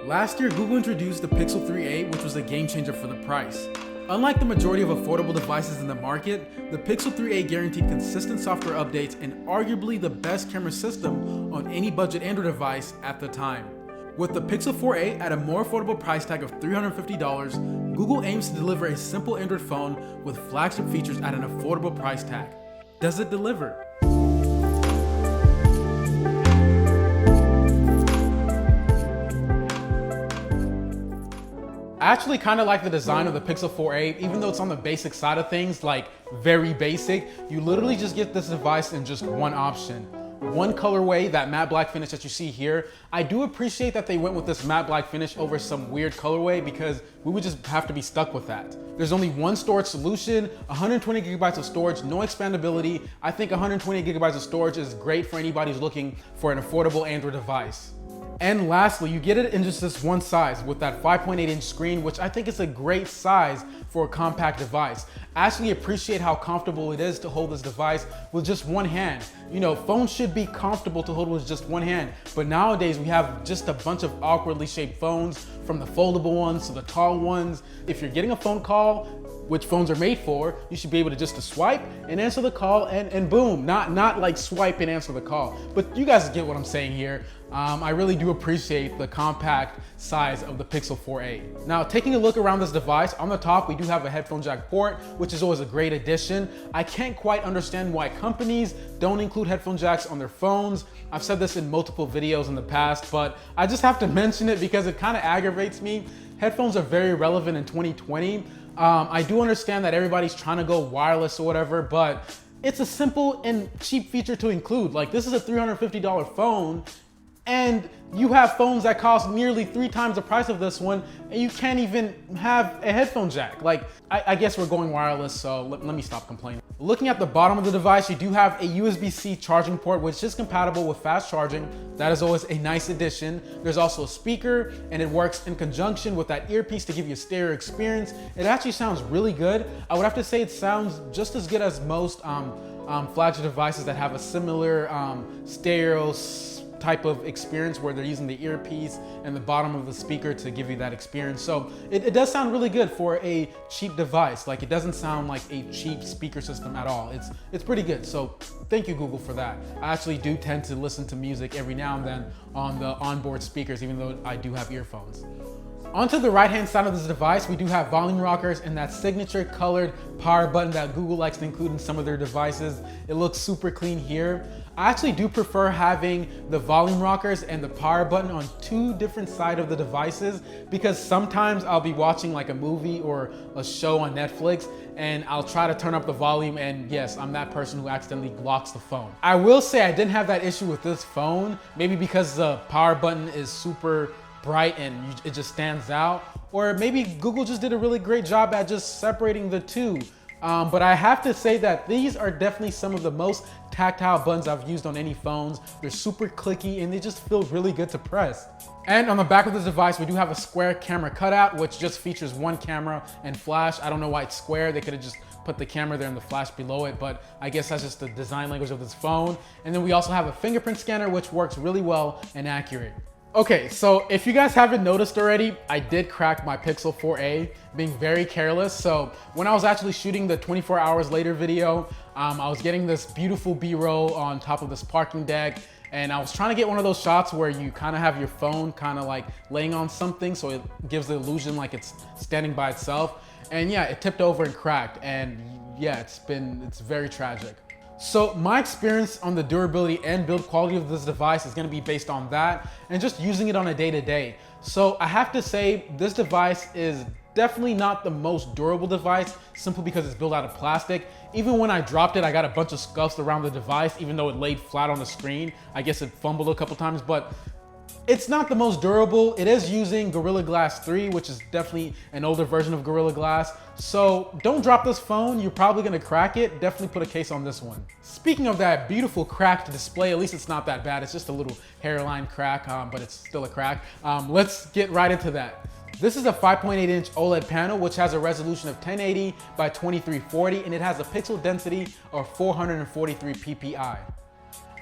Last year, Google introduced the Pixel 3a, which was a game changer for the price. Unlike the majority of affordable devices in the market, the Pixel 3a guaranteed consistent software updates and arguably the best camera system on any budget Android device at the time. With the Pixel 4a at a more affordable price tag of $350, Google aims to deliver a simple Android phone with flagship features at an affordable price tag. Does it deliver? I actually kind of like the design of the Pixel 4a, even though it's on the basic side of things, like very basic. You literally just get this device in just one option. One colorway, that matte black finish that you see here. I do appreciate that they went with this matte black finish over some weird colorway because we would just have to be stuck with that. There's only one storage solution, 120 gigabytes of storage, no expandability. I think 120 gigabytes of storage is great for anybody who's looking for an affordable Android device. And lastly, you get it in just this one size with that 5.8-inch screen, which I think is a great size for a compact device. I actually appreciate how comfortable it is to hold this device with just one hand. You know, phones should be comfortable to hold with just one hand, but nowadays we have just a bunch of awkwardly shaped phones, from the foldable ones to the tall ones. If you're getting a phone call, which phones are made for, you should be able to just swipe and answer the call and boom, not like swipe and answer the call. But you guys get what I'm saying here. I really do appreciate the compact size of the Pixel 4a. Now, taking a look around this device, on the top, we do have a headphone jack port, which is always a great addition. I can't quite understand why companies don't include headphone jacks on their phones. I've said this in multiple videos in the past, but I just have to mention it because it kind of aggravates me. Headphones are very relevant in 2020. I do understand that everybody's trying to go wireless or whatever, but it's a simple and cheap feature to include. Like, this is a $350 phone, and you have phones that cost nearly 3 times the price of this one, and you can't even have a headphone jack. Like, I guess we're going wireless, so let me stop complaining. Looking at the bottom of the device, you do have a USB-C charging port, which is compatible with fast charging. That is always a nice addition. There's also a speaker, and it works in conjunction with that earpiece to give you a stereo experience. It actually sounds really good. I would have to say it sounds just as good as most flagship devices that have a similar stereo type of experience where they're using the earpiece and the bottom of the speaker to give you that experience. So it does sound really good for a cheap device. Like, it doesn't sound like a cheap speaker system at all. It's pretty good. So thank you, Google, for that. I actually do tend to listen to music every now and then on the onboard speakers, even though I do have earphones. Onto the right-hand side of this device, we do have volume rockers and that signature colored power button that Google likes to include in some of their devices. It looks super clean here. I actually do prefer having the volume rockers and the power button on 2 different sides of the devices, because sometimes I'll be watching like a movie or a show on Netflix and I'll try to turn up the volume, and yes, I'm that person who accidentally locks the phone. I will say I didn't have that issue with this phone, maybe because the power button is super bright and it just stands out, or maybe Google just did a really great job at just separating the two. But I have to say that these are definitely some of the most tactile buttons I've used on any phones. They're super clicky and they just feel really good to press. And on the back of this device, we do have a square camera cutout, which just features one camera and flash. I don't know why it's square. They could have just put the camera there and the flash below it, but I guess that's just the design language of this phone. And then we also have a fingerprint scanner, which works really well and accurate. Okay, so if you guys haven't noticed already, I did crack my Pixel 4a, being very careless. So when I was actually shooting the 24 hours later video, I was getting this beautiful B-roll on top of this parking deck, and I was trying to get one of those shots where you kind of have your phone kind of like laying on something, so it gives the illusion like it's standing by itself. And yeah, it tipped over and cracked, and yeah, it's very tragic. So my experience on the durability and build quality of this device is going to be based on that and just using it on a day-to-day. So I have to say this device is definitely not the most durable device, simply because it's built out of plastic. Even when I dropped it, I got a bunch of scuffs around the device, even though it laid flat on the screen. I guess it fumbled a couple times, but it's not the most durable. It is using Gorilla Glass 3, which is definitely an older version of Gorilla Glass. So don't drop this phone. You're probably gonna crack it. Definitely put a case on this one. Speaking of that beautiful cracked display, at least it's not that bad. It's just a little hairline crack, but it's still a crack. Let's get right into that. This is a 5.8-inch OLED panel, which has a resolution of 1080 by 2340, and it has a pixel density of 443 ppi.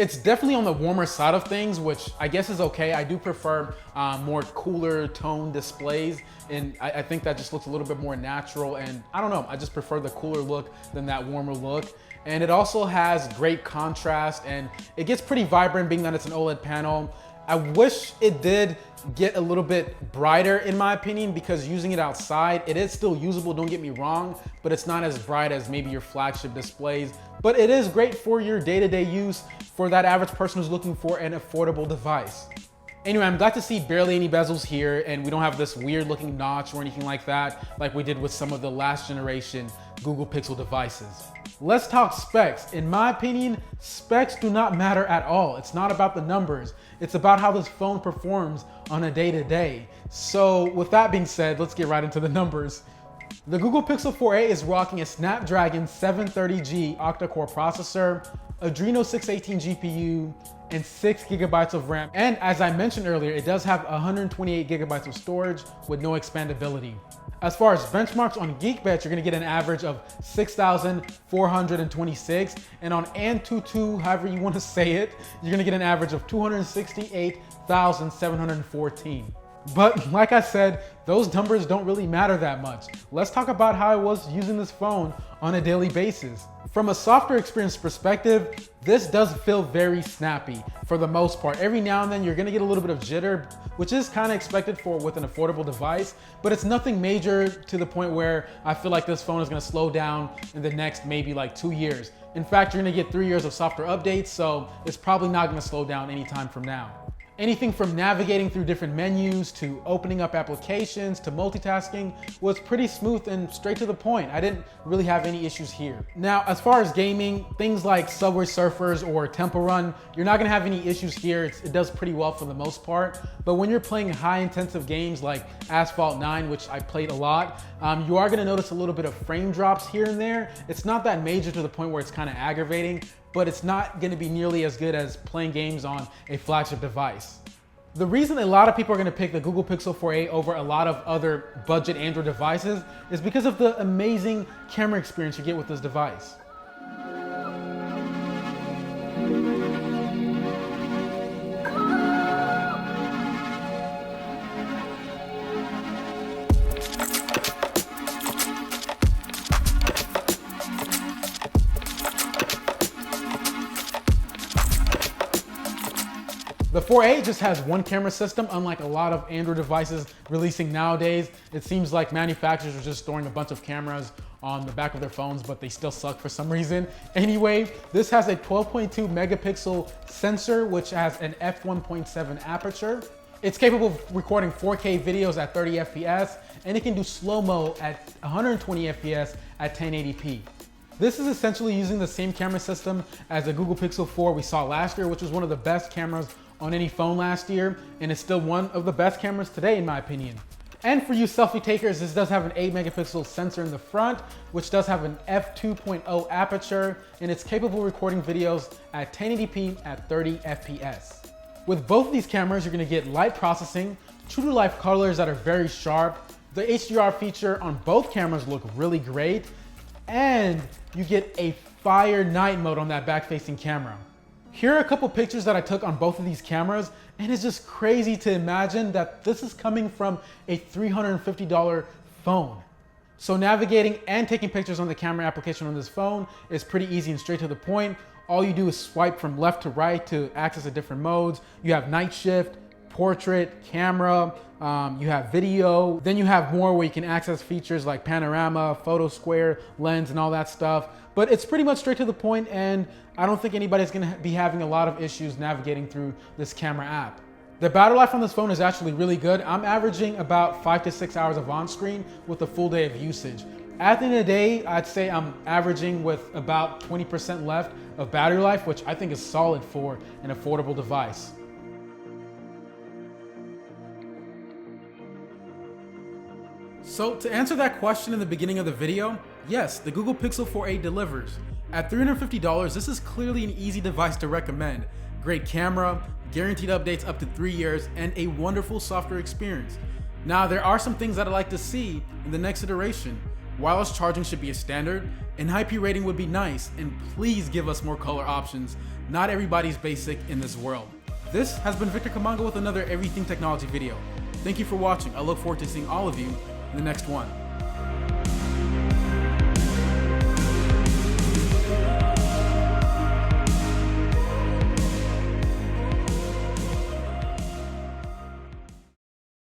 It's definitely on the warmer side of things, which I guess is okay. I do prefer more cooler tone displays, and I think that just looks a little bit more natural, and I don't know, I just prefer the cooler look than that warmer look. And it also has great contrast, and it gets pretty vibrant being that it's an OLED panel. I wish it did get a little bit brighter in my opinion, because using it outside, it is still usable, don't get me wrong, but it's not as bright as maybe your flagship displays. But it is great for your day-to-day use for that average person who's looking for an affordable device. Anyway, I'm glad to see barely any bezels here, and we don't have this weird looking notch or anything like that, like we did with some of the last generation Google Pixel devices. Let's talk specs. In my opinion, specs do not matter at all. It's not about the numbers. It's about how this phone performs on a day-to-day. So with that being said, let's get right into the numbers. The Google Pixel 4a is rocking a Snapdragon 730G octa-core processor, Adreno 618 GPU, and 6 gigabytes of RAM. And as I mentioned earlier, it does have 128 gigabytes of storage with no expandability. As far as benchmarks on Geekbench, you're gonna get an average of 6,426, and on Antutu, however you wanna say it, you're gonna get an average of 268,714. But like I said, those numbers don't really matter that much. Let's talk about how I was using this phone on a daily basis. From a software experience perspective, this does feel very snappy for the most part. Every now and then you're gonna get a little bit of jitter, which is kind of expected with an affordable device, but it's nothing major to the point where I feel like this phone is gonna slow down in the next maybe like 2 years. In fact, you're gonna get 3 years of software updates, so it's probably not gonna slow down anytime from now. Anything from navigating through different menus to opening up applications to multitasking was pretty smooth and straight to the point. I didn't really have any issues here. Now, as far as gaming, things like Subway Surfers or Temple Run, you're not gonna have any issues here. It does pretty well for the most part. But when you're playing high intensive games like Asphalt 9, which I played a lot, you are gonna notice a little bit of frame drops here and there. It's not that major to the point where it's kind of aggravating, but it's not gonna be nearly as good as playing games on a flagship device. The reason a lot of people are gonna pick the Google Pixel 4a over a lot of other budget Android devices is because of the amazing camera experience you get with this device. The 4a just has one camera system, unlike a lot of Android devices releasing nowadays. It seems like manufacturers are just storing a bunch of cameras on the back of their phones, but they still suck for some reason. Anyway, this has a 12.2 megapixel sensor, which has an f1.7 aperture. It's capable of recording 4K videos at 30 FPS, and it can do slow-mo at 120 FPS at 1080p. This is essentially using the same camera system as the Google Pixel 4 we saw last year, which was one of the best cameras on any phone last year, and it's still one of the best cameras today in my opinion. And for you selfie takers, this does have an 8 megapixel sensor in the front, which does have an f2.0 aperture, and it's capable of recording videos at 1080p at 30 FPS. With both of these cameras, you're gonna get light processing, true to life colors that are very sharp. The HDR feature on both cameras look really great, and you get a fire night mode on that back-facing camera. Here are a couple pictures that I took on both of these cameras, and it's just crazy to imagine that this is coming from a $350 phone. So navigating and taking pictures on the camera application on this phone is pretty easy and straight to the point. All you do is swipe from left to right to access the different modes. You have night shift, portrait, camera, you have video, then you have more where you can access features like panorama, photo square, lens, and all that stuff. But it's pretty much straight to the point, and I don't think anybody's gonna be having a lot of issues navigating through this camera app. The battery life on this phone is actually really good. I'm averaging about 5 to 6 hours of on-screen with a full day of usage. At the end of the day, I'd say I'm averaging with about 20% left of battery life, which I think is solid for an affordable device. So to answer that question in the beginning of the video, yes, the Google Pixel 4a delivers. At $350, this is clearly an easy device to recommend. Great camera, guaranteed updates up to 3 years, and a wonderful software experience. Now, there are some things that I'd like to see in the next iteration. Wireless charging should be a standard, and IP rating would be nice, and please give us more color options. Not everybody's basic in this world. This has been Victor Kamanga with another Everything Technology video. Thank you for watching. I look forward to seeing all of you in the next one.